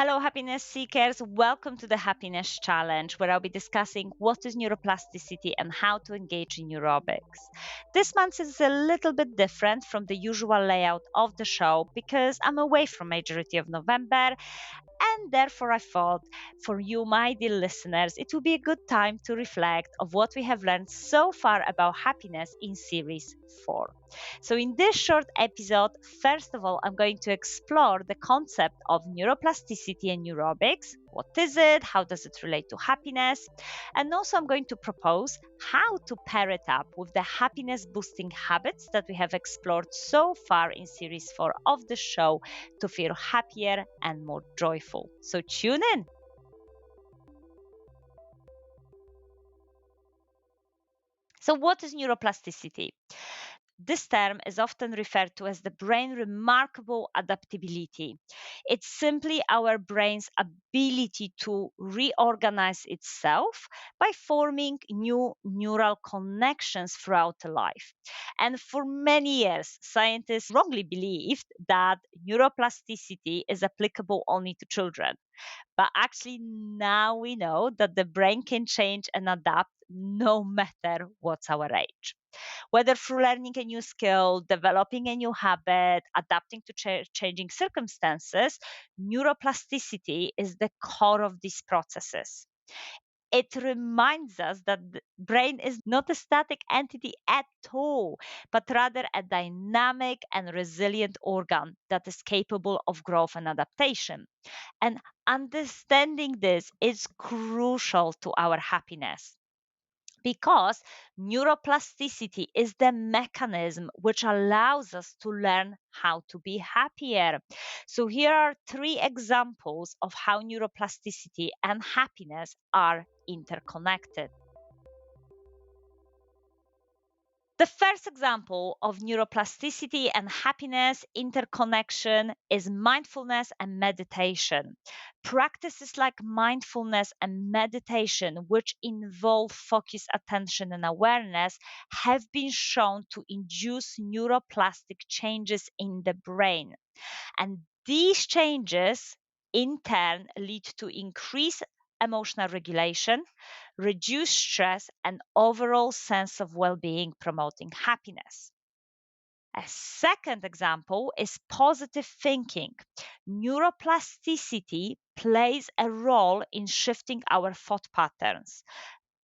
Hello, happiness seekers. Welcome to the Happiness Challenge, where I'll be discussing what is neuroplasticity and how to engage in neurobics. This month is a little bit different from the usual layout of the show because I'm away from majority of November, and therefore I thought for you, my dear listeners, it will be a good time to reflect of what we have learned so far about happiness in series 4. So in this short episode, first of all, I'm going to explore the concept of neuroplasticity and neurobics. What is it? How does it relate to happiness? And also I'm going to propose how to pair it up with the happiness boosting habits that we have explored so far in series 4 of the show to feel happier and more joyful. So tune in. So, what is neuroplasticity? This term is often referred to as the brain remarkable adaptability. It's simply our brain's ability to reorganize itself by forming new neural connections throughout life. And for many years, scientists wrongly believed that neuroplasticity is applicable only to children. But actually, now we know that the brain can change and adapt no matter what's our age. Whether through learning a new skill, developing a new habit, adapting to changing circumstances, neuroplasticity is the core of these processes. It reminds us that the brain is not a static entity at all, but rather a dynamic and resilient organ that is capable of growth and adaptation. And understanding this is crucial to our happiness because neuroplasticity is the mechanism which allows us to learn how to be happier. So, here are three examples of how neuroplasticity and happiness are interconnected. The first example of neuroplasticity and happiness interconnection is mindfulness and meditation. Practices like mindfulness and meditation, which involve focused attention and awareness, have been shown to induce neuroplastic changes in the brain. And these changes in turn lead to increased emotional regulation, reduced stress, and overall sense of well being, promoting happiness. A second example is positive thinking. Neuroplasticity plays a role in shifting our thought patterns.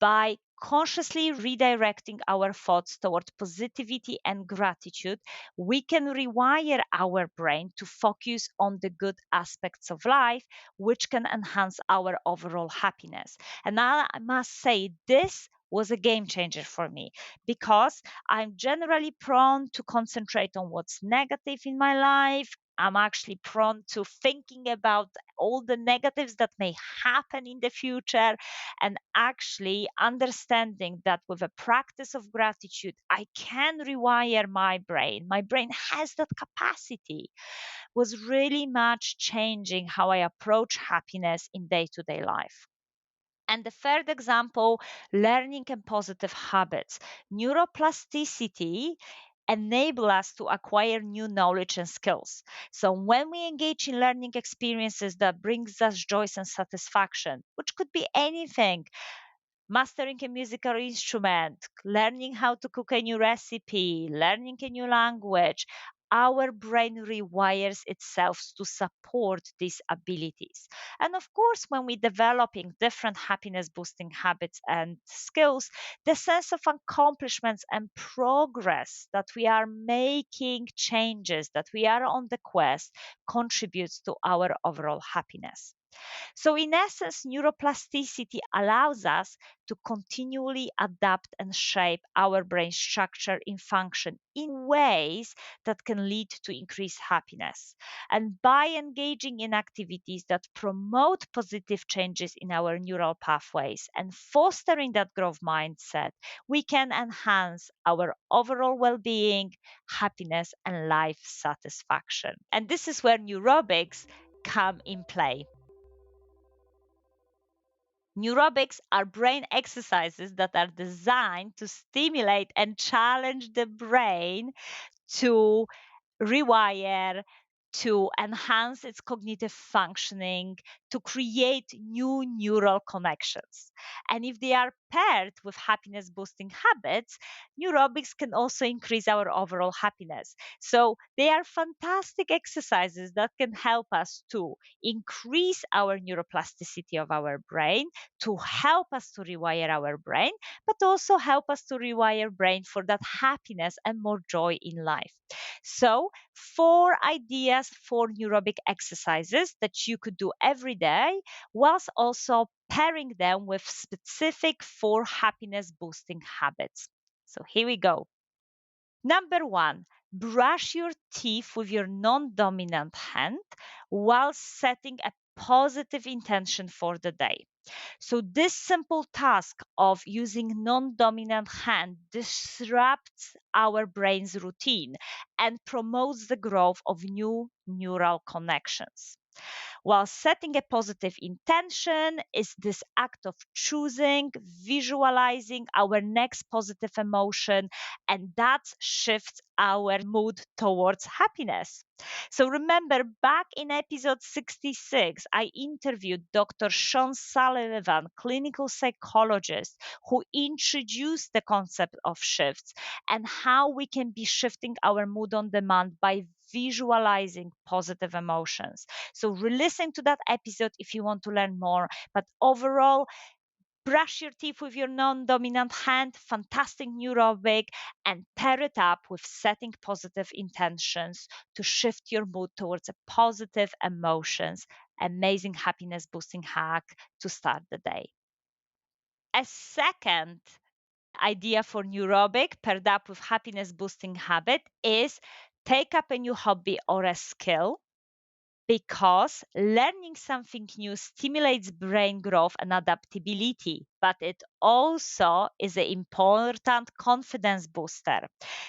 By consciously redirecting our thoughts toward positivity and gratitude, we can rewire our brain to focus on the good aspects of life, which can enhance our overall happiness. And I must say, this was a game changer for me because I'm generally prone to concentrate on what's negative in my life. I'm actually prone to thinking about all the negatives that may happen in the future, and actually understanding that with a practice of gratitude, I can rewire my brain. My brain has that capacity, was really much changing how I approach happiness in day to day life. And the third example, learning and positive habits. Neuroplasticity enable us to acquire new knowledge and skills. So when we engage in learning experiences that brings us joy and satisfaction, which could be anything, mastering a musical instrument, learning how to cook a new recipe, learning a new language, our brain rewires itself to support these abilities. And of course, when we're developing different happiness boosting habits and skills, the sense of accomplishments and progress that we are making changes, that we are on the quest, contributes to our overall happiness. So, in essence, neuroplasticity allows us to continually adapt and shape our brain structure in function in ways that can lead to increased happiness. And by engaging in activities that promote positive changes in our neural pathways and fostering that growth mindset, we can enhance our overall well being, happiness, and life satisfaction. And this is where neurobics come in play. Neurobics are brain exercises that are designed to stimulate and challenge the brain to rewire, to enhance its cognitive functioning, to create new neural connections. And if they are paired with happiness boosting habits, neurobics can also increase our overall happiness. So they are fantastic exercises that can help us to increase our neuroplasticity of our brain, to help us to rewire our brain, but also help us to rewire brain for that happiness and more joy in life. So, four ideas for neurobic exercises that you could do every day, whilst also pairing them with specific four happiness boosting habits. So, here we go. Number one, brush your teeth with your non dominant hand while setting a positive intention for the day. So this simple task of using non-dominant hand disrupts our brain's routine and promotes the growth of new neural connections. While setting a positive intention is this act of choosing, visualizing our next positive emotion, and that shifts our mood towards happiness. So remember, back in episode 66, I interviewed Dr. Sean Sullivan, clinical psychologist, who introduced the concept of shifts and how we can be shifting our mood on demand by visualizing positive emotions. So re-listen to that episode if you want to learn more. But overall, brush your teeth with your non-dominant hand, fantastic neurobic, and pair it up with setting positive intentions to shift your mood towards a positive emotions. Amazing happiness boosting hack to start the day. A second idea for neurobic paired up with happiness boosting habit is take up a new hobby or a skill, because learning something new stimulates brain growth and adaptability, but it also is an important confidence booster.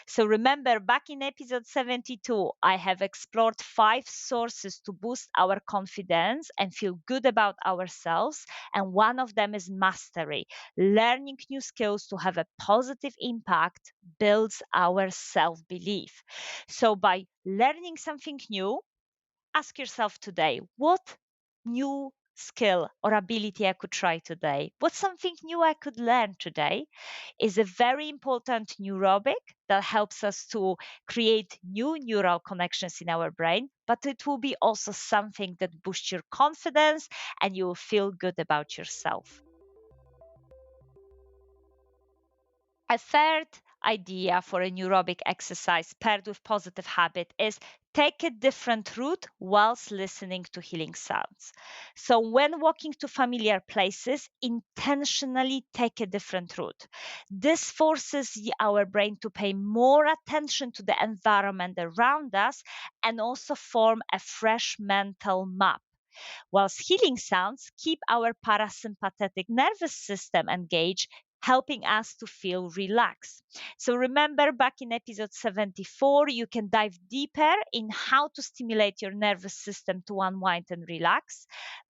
So remember, back in episode 72, I have explored 5 sources to boost our confidence and feel good about ourselves. And one of them is mastery. Learning new skills to have a positive impact builds our self belief. So by learning something new, ask yourself today, what new skill or ability I could try today? What's something new I could learn today? Is a very important neurobic that helps us to create new neural connections in our brain, but it will be also something that boosts your confidence and you will feel good about yourself. A third idea for a neurobic exercise paired with positive habit is take a different route whilst listening to healing sounds. So, when walking to familiar places, intentionally take a different route. This forces our brain to pay more attention to the environment around us and also form a fresh mental map. Whilst healing sounds keep our parasympathetic nervous system engaged, helping us to feel relaxed. So remember, back in episode 74, you can dive deeper in how to stimulate your nervous system to unwind and relax.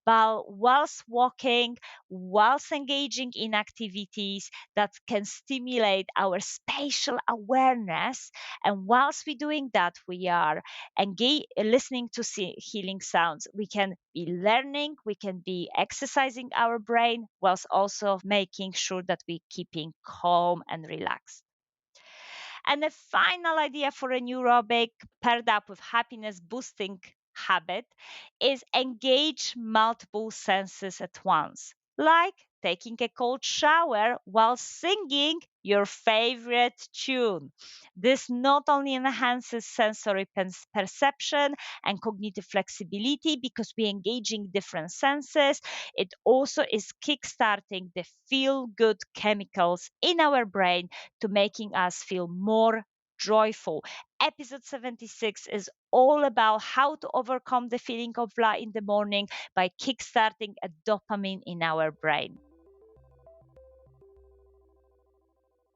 But whilst walking, whilst engaging in activities that can stimulate our spatial awareness, and whilst we're doing that, we are listening to healing sounds. We can be learning, we can be exercising our brain, whilst also making sure that we're keeping calm and relaxed. And the final idea for a neurobic paired up with happiness boosting habit is engage multiple senses at once, like taking a cold shower while singing your favorite tune. This not only enhances sensory perception and cognitive flexibility because we're engaging different senses, it also is kickstarting the feel good chemicals in our brain to making us feel more joyful. Episode 76 is all about how to overcome the feeling of blah in the morning by kickstarting a dopamine in our brain.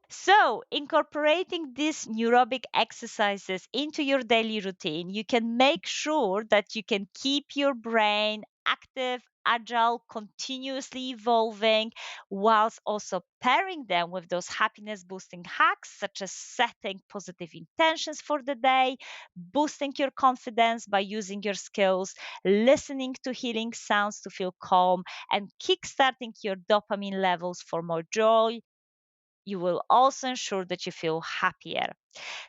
So, incorporating these neurobic exercises into your daily routine, you can make sure that you can keep your brain active, agile, continuously evolving, whilst also pairing them with those happiness boosting hacks, such as setting positive intentions for the day, boosting your confidence by using your skills, listening to healing sounds to feel calm, and kickstarting your dopamine levels for more joy. You will also ensure that you feel happier.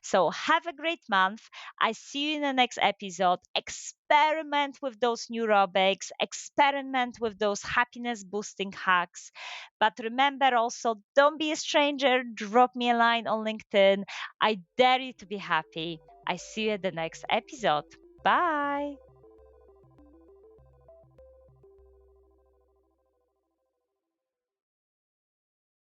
So, have a great month. I see you in the next episode. Experiment with those neurobics, experiment with those happiness boosting hacks. But remember also, don't be a stranger. Drop me a line on LinkedIn. I dare you to be happy. I see you at the next episode. Bye.